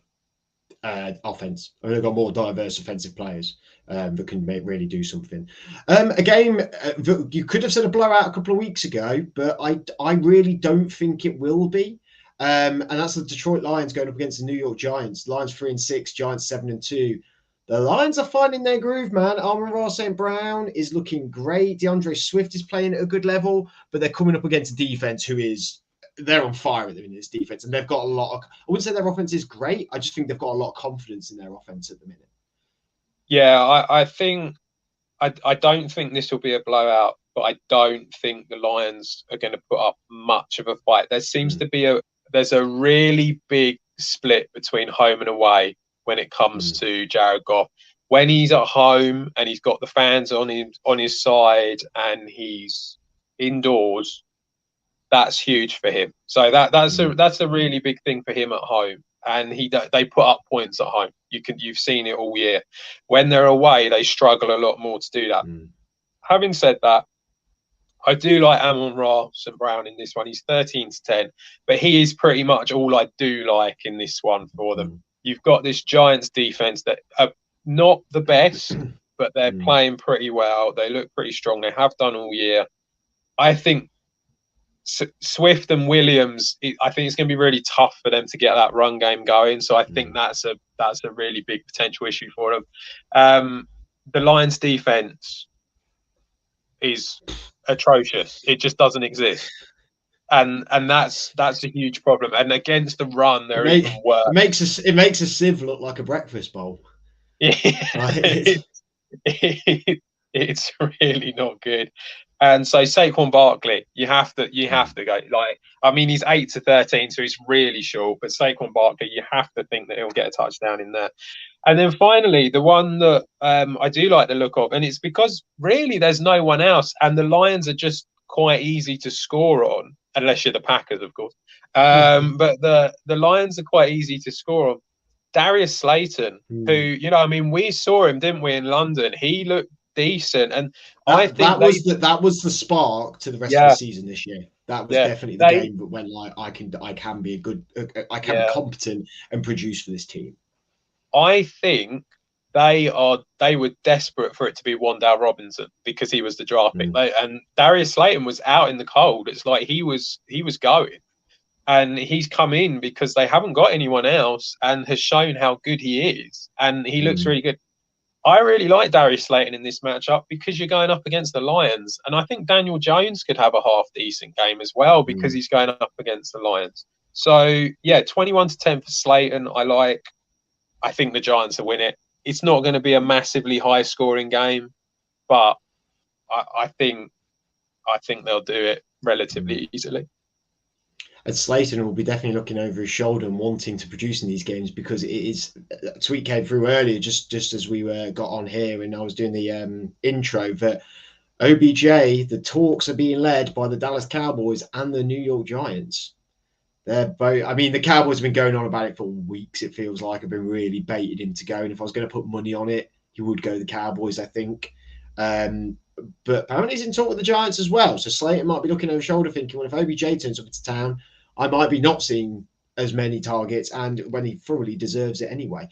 I mean, they've got more diverse offensive players that can really do something. A game that you could have said a blowout a couple of weeks ago, but I really don't think it will be. And that's the Detroit Lions going up against the New York Giants. Lions 3-6, Giants 7-2. The Lions are finding their groove, man. Amon-Ra St. Brown is looking great. DeAndre Swift is playing at a good level, but they're coming up against a defense who is, they're on fire at the minute, this defense. And they've got a lot of, I wouldn't say their offense is great. I just think they've got a lot of confidence in their offense at the minute. Yeah, I think, I don't think this will be a blowout, but I don't think the Lions are going to put up much of a fight. There seems to be there's a really big split between home and away when it comes to Jared Goff. When he's at home and he's got the fans on his side and he's indoors, that's huge for him. So that's a really big thing for him at home. And they put up points at home. You've seen it all year. When they're away, they struggle a lot more to do that. Having said that, I do like Amon-Ra St. Brown in this one. He's 13-10, but he is pretty much all I do like in this one for them. You've got this Giants defense that are not the best, but they're playing pretty well. They look pretty strong. They have done all year. I think Swift and Williams, I think it's going to be really tough for them to get that run game going. So I think that's a really big potential issue for them. The Lions defense is atrocious. It just doesn't exist. And that's a huge problem. And against the run, they're even worse. It makes a sieve look like a breakfast bowl. It's really not good. And so Saquon Barkley, you have to go. Like, I mean, he's 8-13, so he's really short. But Saquon Barkley, you have to think that he'll get a touchdown in there. And then finally, the one that I do like the look of, and it's because really there's no one else, and the Lions are just quite easy to score on, unless you're the Packers, of course. But the Lions are quite easy to score on. Darius Slayton, who, you know, I mean, we saw him, didn't we, in London? He looked decent, and I think that was the spark to the rest of the season this year. That was definitely the game. But when I can be be competent and produce for this team. I think they were desperate for it to be Wan'Dale Robinson because he was the draft pick, and Darius Slayton was out in the cold. It's like he was going, and he's come in because they haven't got anyone else, and has shown how good he is, and he looks really good. I really like Darius Slayton in this matchup because you're going up against the Lions. And I think Daniel Jones could have a half-decent game as well because he's going up against the Lions. So, yeah, 21-10 for Slayton. I think the Giants will win it. It's not going to be a massively high-scoring game, but I think they'll do it relatively easily. And Slayton will be definitely looking over his shoulder and wanting to produce in these games because it is. A tweet came through earlier, just as we got on here, and I was doing the intro, that OBJ, the talks are being led by the Dallas Cowboys and the New York Giants. They're both. I mean, the Cowboys have been going on about it for weeks. It feels like I've been really baiting him to go, and if I was going to put money on it, he would go the Cowboys, I think. But apparently he's in talk with the Giants as well. So Slayton might be looking over his shoulder thinking, well, if OBJ turns up into town, I might be not seeing as many targets, and when he thoroughly deserves it anyway.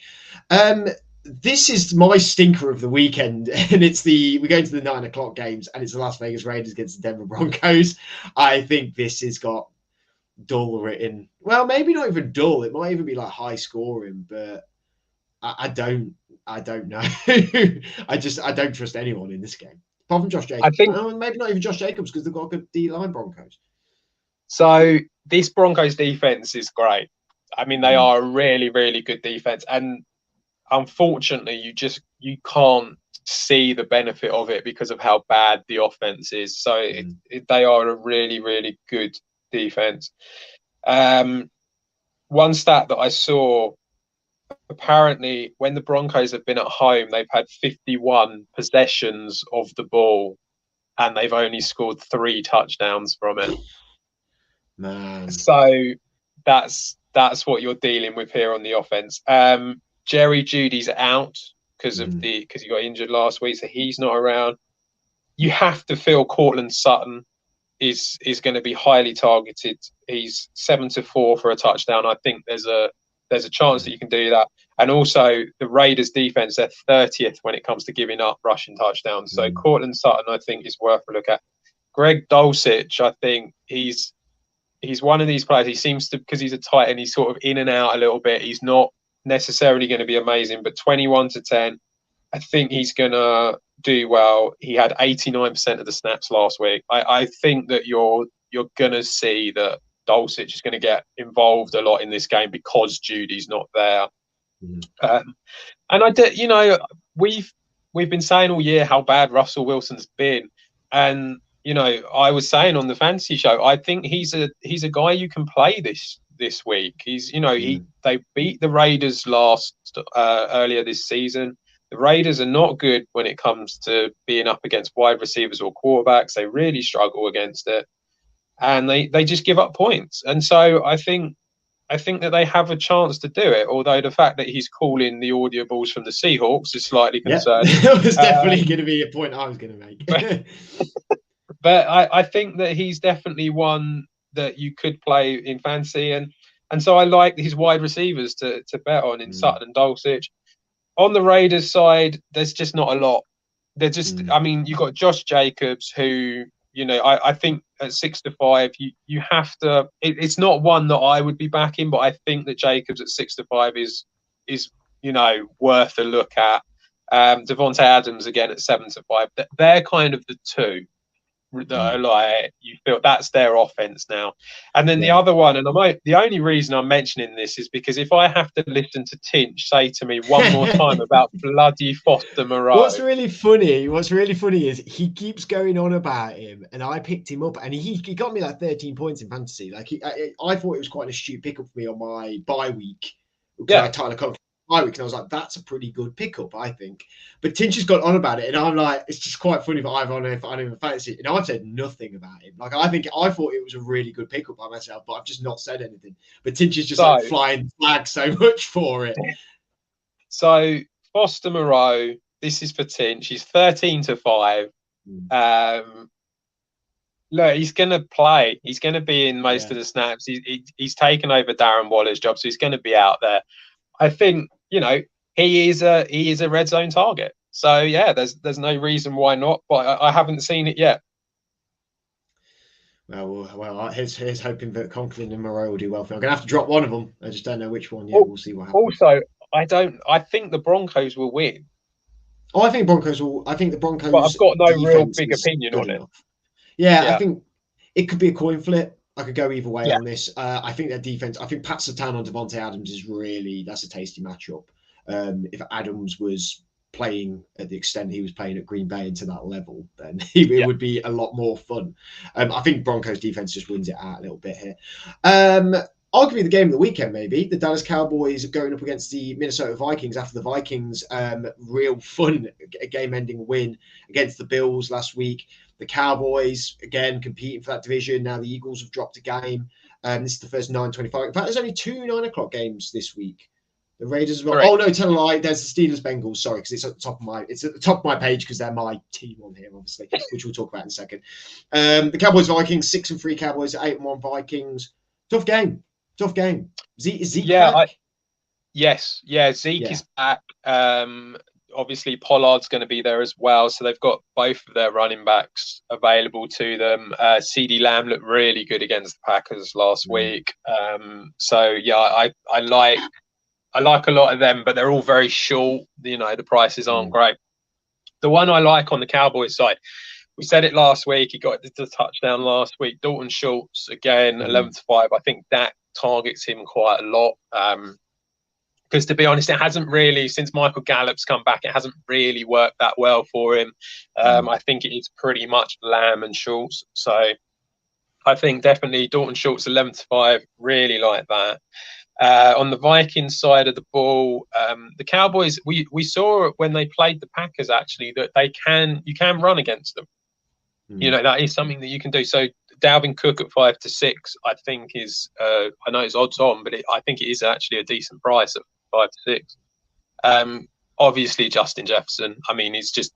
This is my stinker of the weekend, and we're going to the 9 o'clock games, and it's the Las Vegas Raiders against the Denver Broncos. I think this has got dull written. Well, maybe not even dull. It might even be like high scoring, but I don't know. I don't trust anyone in this game. Apart from Josh Jacobs. I think maybe not even Josh Jacobs because they've got a good D-line Broncos. So this Broncos defense is great. I mean, they are a really, really good defense. And unfortunately, you can't see the benefit of it because of how bad the offense is. So they are a really, really good defense. One stat that I saw, apparently when the Broncos have been at home, they've had 51 possessions of the ball and they've only scored 3 touchdowns from it. Man. So that's what you're dealing with here on the offense. Jerry Judy's out because he got injured last week, so he's not around. You have to feel Courtland Sutton is going to be highly targeted. He's 7-4 for a touchdown. I think there's a chance that you can do that. And also the Raiders defense, they're 30th when it comes to giving up rushing touchdowns. So Courtland Sutton, I think, is worth a look at. Greg Dulcich, I think he's one of these players. He seems to, because he's a tight end, he's sort of in and out a little bit. He's not necessarily going to be amazing, but 21-10. I think he's gonna do well. He had 89% of the snaps last week. I think that you're gonna see that Dulcich is going to get involved a lot in this game because Judy's not there. And I did, we've been saying all year how bad Russell Wilson's been, and I was saying on the fantasy show, I think he's a guy you can play this week. He's they beat the Raiders earlier this season. The Raiders are not good when it comes to being up against wide receivers or quarterbacks. They really struggle against it, and they just give up points. And so I think that they have a chance to do it, although the fact that he's calling the audibles from the Seahawks is slightly concerning. That was definitely going to be a point I was going to make. but I think that he's definitely one that you could play in fantasy, and so I like his wide receivers to bet on in Sutton and Dulcich. On the Raiders side, there's just not a lot. They're just, I mean, you've got Josh Jacobs, who, I think at 6-5, you have to. It's not one that I would be backing, but I think that Jacobs at 6-5 is worth a look at. Devontae Adams again at 7-5. They're kind of the two that are like, you feel that's their offense now. And then the other one, and the only reason I'm mentioning this is because if I have to listen to Tinch say to me one more time about bloody Foster Moreau. What's really funny is he keeps going on about him, and I picked him up, and he got me like 13 points in fantasy. Like I thought it was quite an astute pickup for me on my bye week. I Tyler Conklin bye week, and I was like, that's a pretty good pickup, I think. But Tinch has got on about it, and I'm like, it's just quite funny for Ivan if I don't even fancy it. And I've said nothing about him. Like I thought it was a really good pickup by myself, but I've just not said anything. But Tinch is just like flying the flag so much for it. So Foster Moreau, this is for Tinch. He's 13-5. Look, he's going to play. He's going to be in most of the snaps. He's taken over Darren Waller's job, so he's going to be out there. I think he is a red zone target. So yeah, there's no reason why not. But I haven't seen it yet. Well, here's hoping that Conklin and Moreau will do well. I'm going to have to drop one of them. I just don't know which one. Yeah, we'll see what happens. Also, I think the Broncos will win. Oh, I think Broncos will. I think the Broncos. But I've got no real big opinion on it. Yeah, I think it could be a coin flip. I could go either way on this. I think their defense. I think Pat Surtain on Devontae Adams is that's a tasty matchup. If Adams was playing at the extent he was playing at Green Bay into that level, then it would be a lot more fun. I think Broncos defense just wins it out a little bit here. Arguably the game of the weekend, maybe the Dallas Cowboys going up against the Minnesota Vikings after the Vikings real fun game-ending win against the Bills last week. The Cowboys, again, competing for that division. Now the Eagles have dropped a game. This is the first 9:25. In fact, there's only 2 9 o'clock games this week. The Raiders as well. Correct. Oh, no, tell a lie. There's the Steelers-Bengals. Sorry, because it's at the top of my page because they're my team on here, obviously, which we'll talk about in a second. The Cowboys-Vikings, 6-3 Cowboys, 8-1 Vikings. Tough game. Zeke back? Yes. Zeke is back. Obviously, Pollard's going to be there as well. So they've got both of their running backs available to them. CeeDee Lamb looked really good against the Packers last week. I like a lot of them, but they're all very short. The prices aren't great. The one I like on the Cowboys side, we said it last week. He got the touchdown last week. Dalton Schultz, again, 11-5. I think that targets him quite a lot. Because to be honest, it hasn't really, since Michael Gallup's come back, it hasn't really worked that well for him. I think it is pretty much Lamb and Schultz. So I think definitely Dalton Schultz 11-5, really like that. On the Vikings side of the ball, the Cowboys, we saw when they played the Packers actually that you can run against them. That is something that you can do. So Dalvin Cook at 5-6, I think is I know it's odds on, but I think it is actually a decent price at 5-6. Obviously Justin Jefferson. I mean, he's just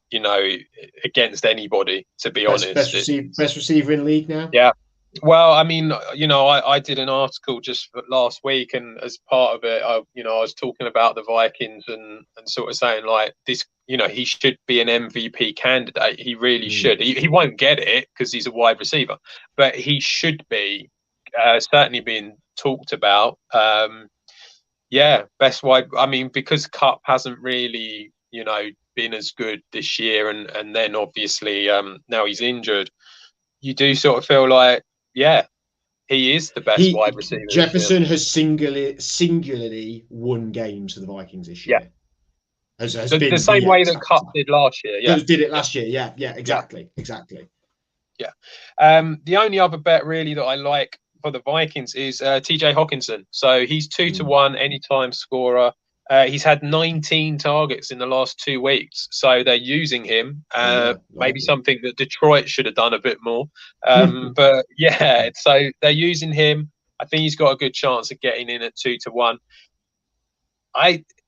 against anybody, to be honest. Best receiver in the league now. Yeah. Well, I mean, I did an article just last week, and as part of it, I was talking about the Vikings and sort of saying like this, he should be an MVP candidate. He really should. He won't get it because he's a wide receiver, but he should be certainly being talked about. Best wide. I mean, because Kupp hasn't really been as good this year, and then obviously now he's injured, you do sort of feel like, yeah, he is the best wide receiver this year. Jefferson has singularly won games for the Vikings this Yeah. year. Has The been same way that Cup did last year. Yeah. Did it last year. Yeah, exactly. Yeah. The only other bet really that I like for the Vikings is TJ Hawkinson. So he's 2-1 anytime scorer. He's had 19 targets in the last 2 weeks. So they're using him. Maybe something that Detroit should have done a bit more. But yeah, so they're using him. I think he's got a good chance of getting in at 2-1.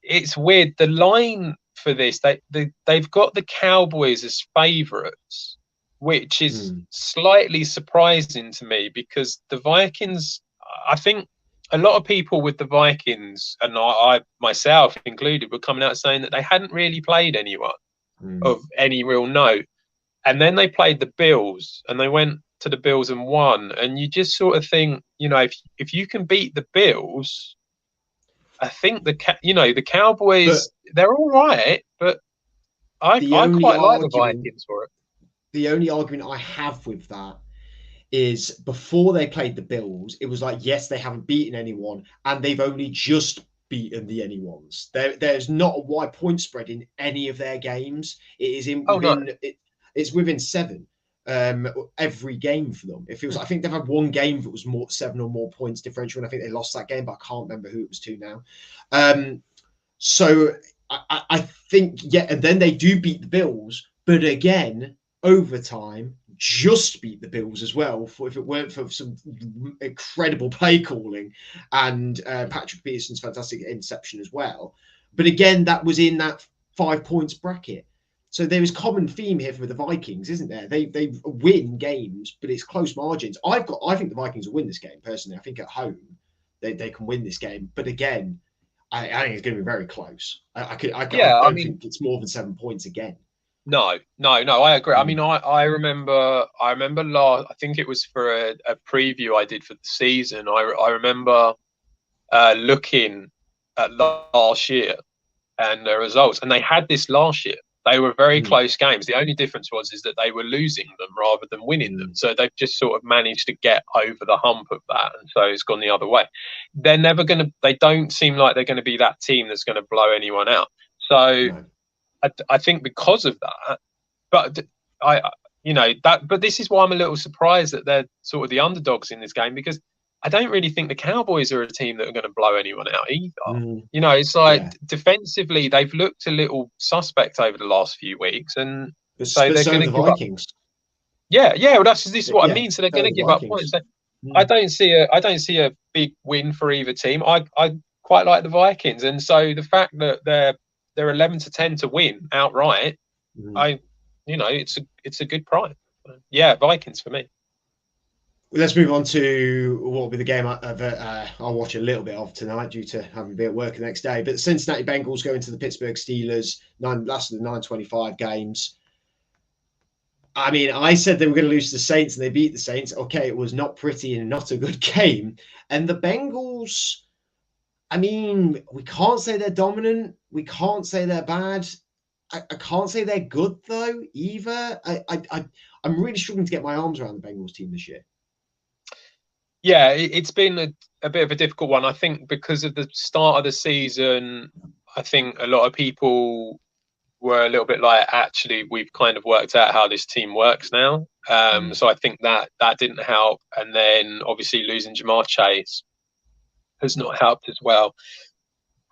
It's weird. The line for this, they've got the Cowboys as favourites, which is slightly surprising to me, because the Vikings, I think a lot of people with the Vikings, and I myself included, were coming out saying that they hadn't really played anyone of any real note. And then they played the Bills, and they went to the Bills and won. And you just sort of think, if you can beat the Bills, I think the Cowboys, they're all right, but I quite like the Vikings for it. The only argument I have with that is, before they played the Bills, it was like, yes, they haven't beaten anyone, and they've only just beaten the anyones. There's not a wide point spread in any of their games. It is it's within 7 every game for them. It feels like, I think they've had one game that was 7 or more points differential, and I think they lost that game, but I can't remember who it was to now. So I think, yeah, and then they do beat the Bills, but again, overtime, just beat the Bills as well, if it weren't for some incredible play calling and Patrick Peterson's fantastic interception as well. But again, that was in that 5 points bracket. So there is common theme here for the Vikings, isn't there? They win games, but it's close margins. I think the Vikings will win this game, personally. I think at home they can win this game. But again, I think it's going to be very close. I don't think it's more than 7 points again. No, I agree. I mean, I remember last, I think it was for a preview I did for the season. I remember looking at last year and the results, and they had this last year. They were very close games. The only difference is that they were losing them rather than winning them. So they've just sort of managed to get over the hump of that, and so it's gone the other way. They're never going to. They don't seem like they're going to be that team that's going to blow anyone out. So. No. I think because of that, but but this is why I'm a little surprised that they're sort of the underdogs in this game, because I don't really think the Cowboys are a team that are going to blow anyone out either. It's like defensively, they've looked a little suspect over the last few weeks, and so they're going to give Vikings. Up. Yeah. Well, this is what I mean. So they're going to give up points. So I don't see a big win for either team. I quite like the Vikings, and so the fact that they're 11-10 to win outright, it's a good price. Yeah, Vikings for me. Let's move on to what will be the game I'll watch a little bit of tonight due to having to be at work the next day. But the Cincinnati Bengals going to the Pittsburgh Steelers, last of the 9:25 games. I mean, I said they were going to lose to the Saints, and they beat the Saints. Okay, it was not pretty and not a good game. And the Bengals, I mean, we can't say they're dominant. We can't say they're bad. I can't say they're good, though, either. I'm really struggling to get my arms around the Bengals team this year. Yeah, it's been a bit of a difficult one. I think because of the start of the season, I think a lot of people were a little bit like, actually, we've kind of worked out how this team works now. So I think that didn't help. And then obviously losing Jamar Chase has not helped as well.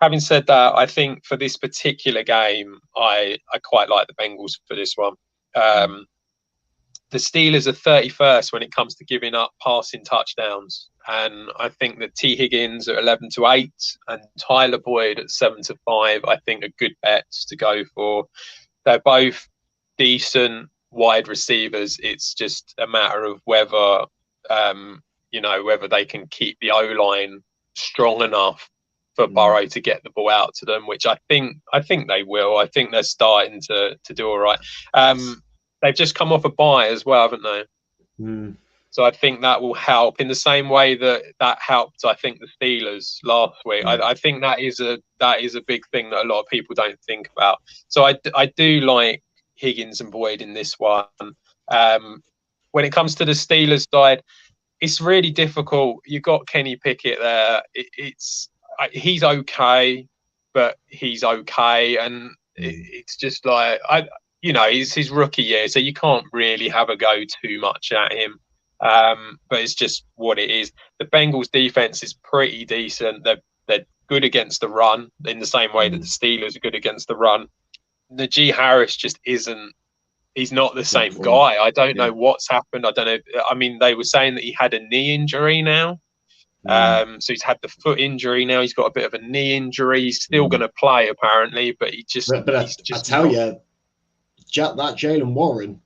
Having said that, I think for this particular game, I quite like the Bengals for this one. The Steelers are 31st when it comes to giving up passing touchdowns. And I think that T. Higgins at 11-8 and Tyler Boyd at 7-5, I think are good bets to go for. They're both decent wide receivers. It's just a matter of whether, whether they can keep the O-line strong enough for Burrow to get the ball out to them, which I think they will. I think they're starting to do all right. They've just come off a bye as well, haven't they? So I think that will help in the same way that helped, I think, the Steelers last week. I think that is a big thing that a lot of people don't think about. So I do like Higgins and Boyd in this one. When it comes to the Steelers side, it's really difficult. You've got Kenny Pickett there. He's okay, but he's okay, and it's just like it's his rookie year, so you can't really have a go too much at him. But it's just what it is. The Bengals defense is pretty decent. They're good against the run in the same way that the Steelers are good against the run. Najee Harris just isn't. He's not the same guy. I don't know what's happened. I don't know. I mean, they were saying that he had a knee injury now. So he's had the foot injury now. He's got a bit of a knee injury. He's still going to play apparently, but he just. But I tell you, that Jalen Warren,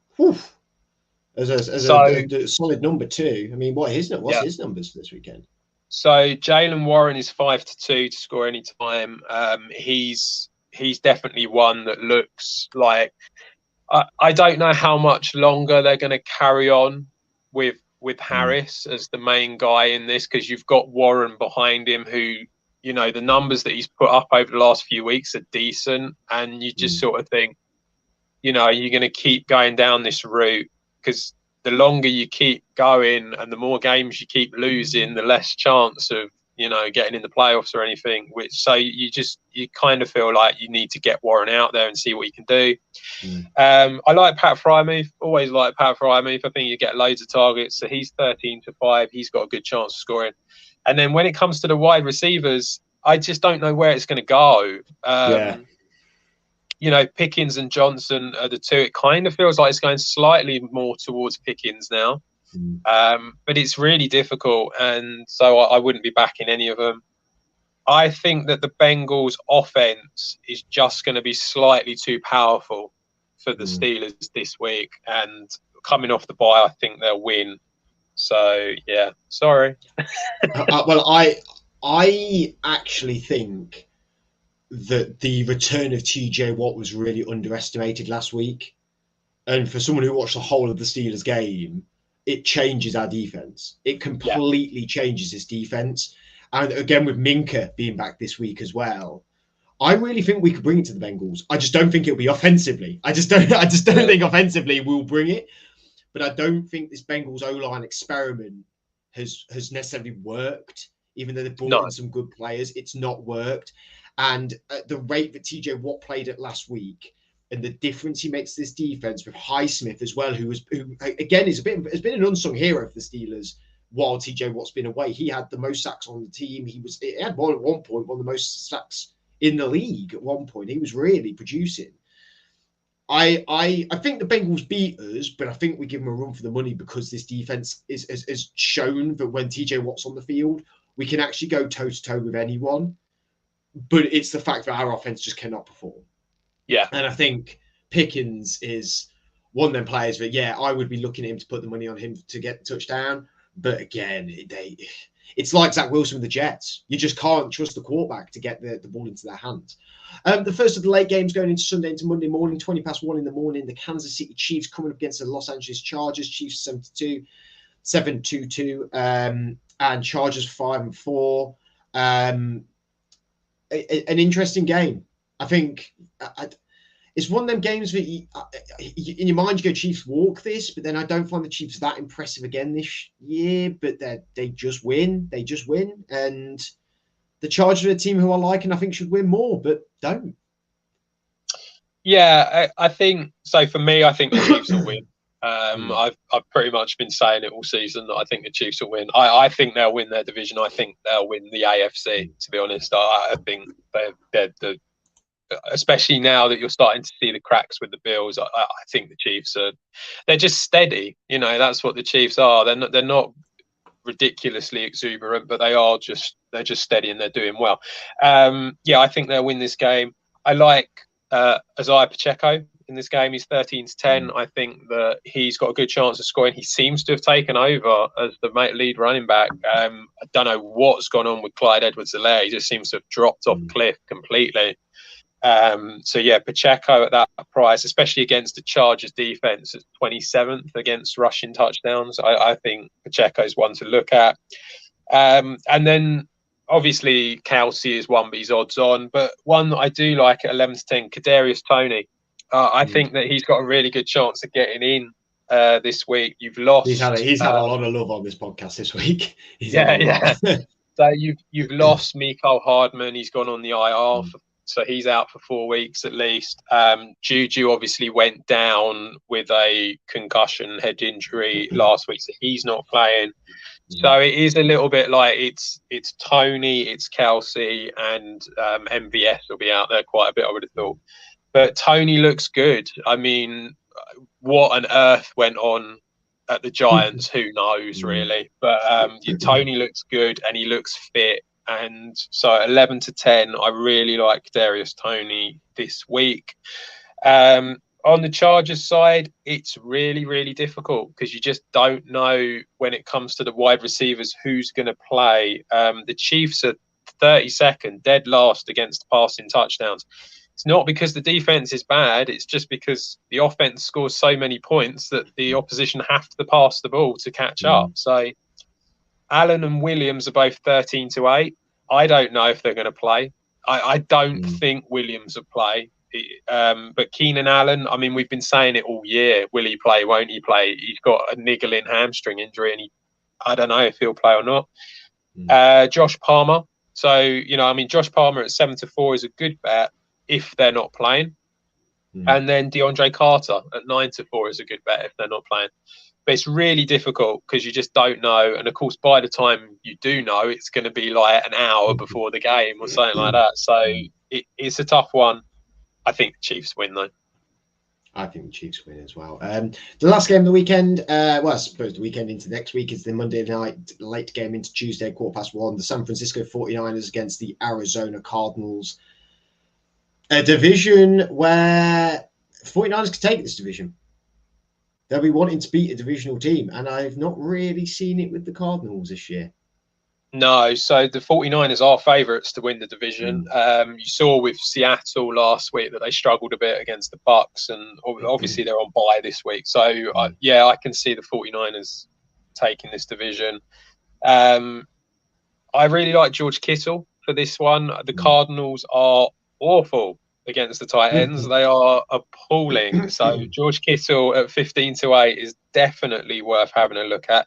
as a solid number 2. I mean, what's his numbers for this weekend? So Jalen Warren is 5-2 to score any time. He's definitely one that looks like. I don't know how much longer they're going to carry on with Harris as the main guy in this, because you've got Warren behind him who, the numbers that he's put up over the last few weeks are decent, and you just sort of think, you're going to keep going down this route, because the longer you keep going and the more games you keep losing, the less chance of getting in the playoffs or anything. So you kind of feel like you need to get Warren out there and see what he can do. I like Pat Freiermuth. Always like Pat Freiermuth. I think you get loads of targets. So he's 13-5. He's got a good chance of scoring. And then when it comes to the wide receivers, I just don't know where it's going to go. Pickens and Johnson are the two. It kind of feels like it's going slightly more towards Pickens now. But it's really difficult, and so I wouldn't be backing any of them. I think that the Bengals offense is just going to be slightly too powerful for the Steelers this week, and coming off the bye, I think they'll win. So yeah, sorry. Well, I actually think that the return of TJ Watt was really underestimated last week, and for someone who watched the whole of the Steelers game, it changes our defense. It completely changes this defense. And again, with Minka being back this week as well, I really think we could bring it to the Bengals. I just don't think it'll be offensively. I just don't think offensively we'll bring it. But I don't think this Bengals O-line experiment has necessarily worked. Even though they've brought in some good players, it's not worked. And at the rate that TJ Watt played at last week, and the difference he makes to this defense with Highsmith as well, who again has been an unsung hero for the Steelers while TJ Watt's been away. He had the most sacks on the team. He had one at one point, one of the most sacks in the league at one point. He was really producing. I think the Bengals beat us, but I think we give them a run for the money because this defense is shown that when TJ Watt's on the field, we can actually go toe to toe with anyone. But it's the fact that our offense just cannot perform. Yeah. And I think Pickens is one of them players that, I would be looking at him to put the money on him to get the touchdown. But again, it's like Zach Wilson with the Jets. You just can't trust the quarterback to get the ball into their hands. The first of the late games going into Sunday into Monday morning, 1:20 in the morning. The Kansas City Chiefs coming up against the Los Angeles Chargers. Chiefs 7-2, and Chargers 5-4. An interesting game. I think it's one of them games that in your mind you go, Chiefs walk this, but then I don't find the Chiefs that impressive again this year. But they just win. They just win. And the Chargers are a team who I like and I think should win more, but don't. Yeah, I think so. For me, I think the Chiefs will win. I've pretty much been saying it all season that I think the Chiefs will win. I think they'll win their division. I think they'll win the AFC. To be honest, I think they're the. Especially now that you're starting to see the cracks with the Bills, I think the Chiefs they're just steady. That's what the Chiefs are. They're not ridiculously exuberant, but they're just steady and they're doing well. I think they'll win this game. I like Isaiah Pacheco in this game. He's 13-10. I think that he's got a good chance of scoring. He seems to have taken over as the lead running back. I don't know what's gone on with Clyde Edwards-Helaire. He just seems to have dropped off the cliff completely. So yeah, Pacheco at that price, especially against the Chargers defense at 27th against rushing touchdowns, I think Pacheco's one to look at. And then obviously Kelsey is one, but he's odds on. But one that I do like at 11 to 10, Kadarius Toney. I think that he's got a really good chance of getting in this week. You've lost. He's had a lot of love on this podcast this week. Yeah. So you've lost Mecole Hardman. He's gone on the IR, so he's out for 4 weeks at least. Juju obviously went down with a concussion head injury last week, so he's not playing. So it is a little bit like it's Tony, it's Kelsey, and MVS will be out there quite a bit, I would have thought. But Tony looks good. I mean, what on earth went on at the Giants? Who knows, really? But Tony looks good and he looks fit. And so 11 to 10, I really like Kadarius Toney this week. On the Chargers side, it's really, really difficult because you just don't know when it comes to the wide receivers who's going to play. The Chiefs are 32nd, dead last against passing touchdowns. It's not because the defense is bad. It's just because the offense scores so many points that the opposition have to pass the ball to catch up. So Allen and Williams are both 13 to 8. I don't know if they're going to play. I don't think Williams will play. But Keenan Allen, I mean, we've been saying it all year. Will he play? Won't he play? He's got a niggling hamstring injury, and I don't know if he'll play or not. Josh Palmer. So, Josh Palmer at 7 to 4 is a good bet if they're not playing. And then DeAndre Carter at 9 to 4 is a good bet if they're not playing. But it's really difficult because you just don't know. And of course, by the time you do know, it's going to be like an hour before the game or something like that. So it's a tough one. I think the Chiefs win, though. I think the Chiefs win as well. The last game of the weekend, I suppose the weekend into next week, is the Monday night late game into Tuesday, 1:15. The San Francisco 49ers against the Arizona Cardinals. A division where 49ers could take this division. They'll be wanting to beat a divisional team, and I've not really seen it with the Cardinals this year. No, so the 49ers are favourites to win the division. You saw with Seattle last week that they struggled a bit against the Bucks, and obviously they're on bye this week. So, I can see the 49ers taking this division. I really like George Kittle for this one. The Cardinals are awful against the tight ends. They are appalling. So George Kittle at 15 to 8 is definitely worth having a look at.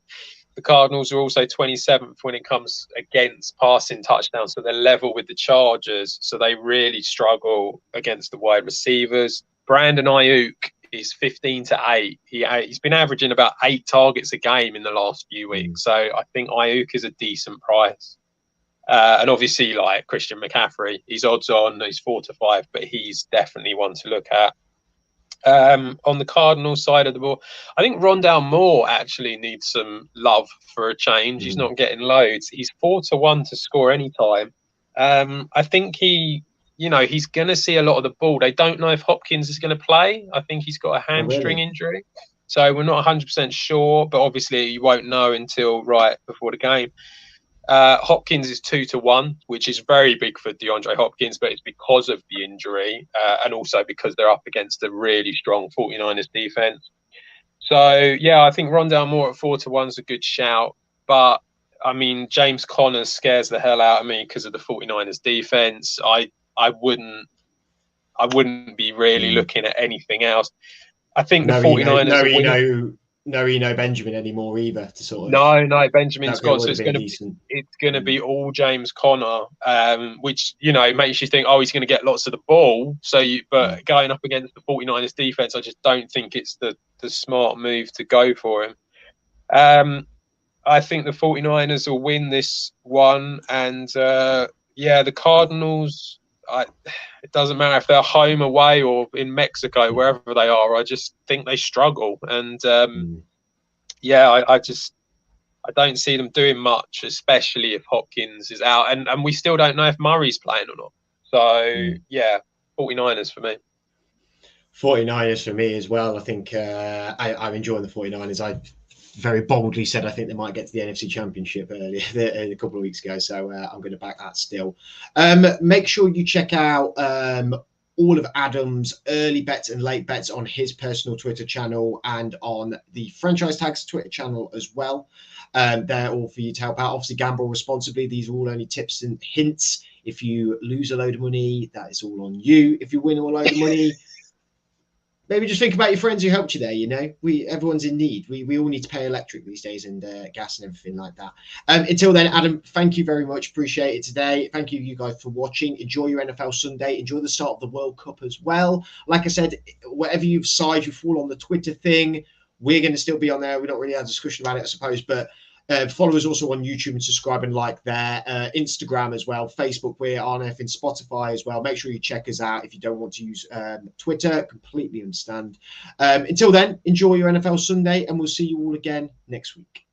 The Cardinals are also 27th when it comes against passing touchdowns, so they're level with the Chargers. So they really struggle against the wide receivers. Brandon Ayuk is 15 to 8. He's been averaging about 8 targets a game in the last few weeks. So I think Ayuk is a decent price. And obviously, like Christian McCaffrey, he's odds on. He's 4 to 5, but he's definitely one to look at. On the Cardinals side of the ball, I think Rondale Moore actually needs some love for a change. He's not getting loads. He's 4 to 1 to score anytime. I think he's going to see a lot of the ball. They don't know if Hopkins is going to play. I think he's got a hamstring injury. So we're not 100% sure, but obviously you won't know until right before the game. Hopkins is 2 to 1, which is very big for DeAndre Hopkins, but it's because of the injury and also because they're up against a really strong 49ers defense. So, I think Rondale Moore at 4 to 1 is a good shout. But, I mean, James Conner scares the hell out of me because of the 49ers defense. I wouldn't be really looking at anything else. I think the 49ers... No Benjamin anymore either to sort of. No, Benjamin's gone. So it's going to be all James Conner, which makes you think, he's going to get lots of the ball. But going up against the 49ers defense, I just don't think it's the smart move to go for him. I think the 49ers will win this one, and the Cardinals. It doesn't matter if they're home, away, or in Mexico, wherever they are. I just think they struggle, and I don't see them doing much, especially if Hopkins is out, and we still don't know if Murray's playing or not. So 49ers for me. 49ers for me as well. I think I'm enjoying the 49ers. I very boldly said I think they might get to the NFC Championship earlier a couple of weeks ago, so I'm going to back that still. Make sure you check out all of Adam's early bets and late bets on his personal Twitter channel and on the Franchise Tags Twitter channel as well. They're all for you to help out. Obviously, gamble responsibly. These are all only tips and hints. If you lose a load of money, that is all on you. If you win a load of money, maybe just think about your friends who helped you there. You know, everyone's in need. We all need to pay electric these days and gas and everything like that. Until then, Adam, thank you very much. Appreciate it today. Thank you guys for watching. Enjoy your NFL Sunday. Enjoy the start of the World Cup as well. Like I said, whatever you decide, you fall on the Twitter thing. We're going to still be on there. We don't really have a discussion about it, I suppose, but follow us also on YouTube and subscribe and like there. Instagram as well. Facebook, we're on everything. Spotify as well. Make sure you check us out if you don't want to use Twitter. Completely understand. Until then, enjoy your NFL Sunday, and we'll see you all again next week.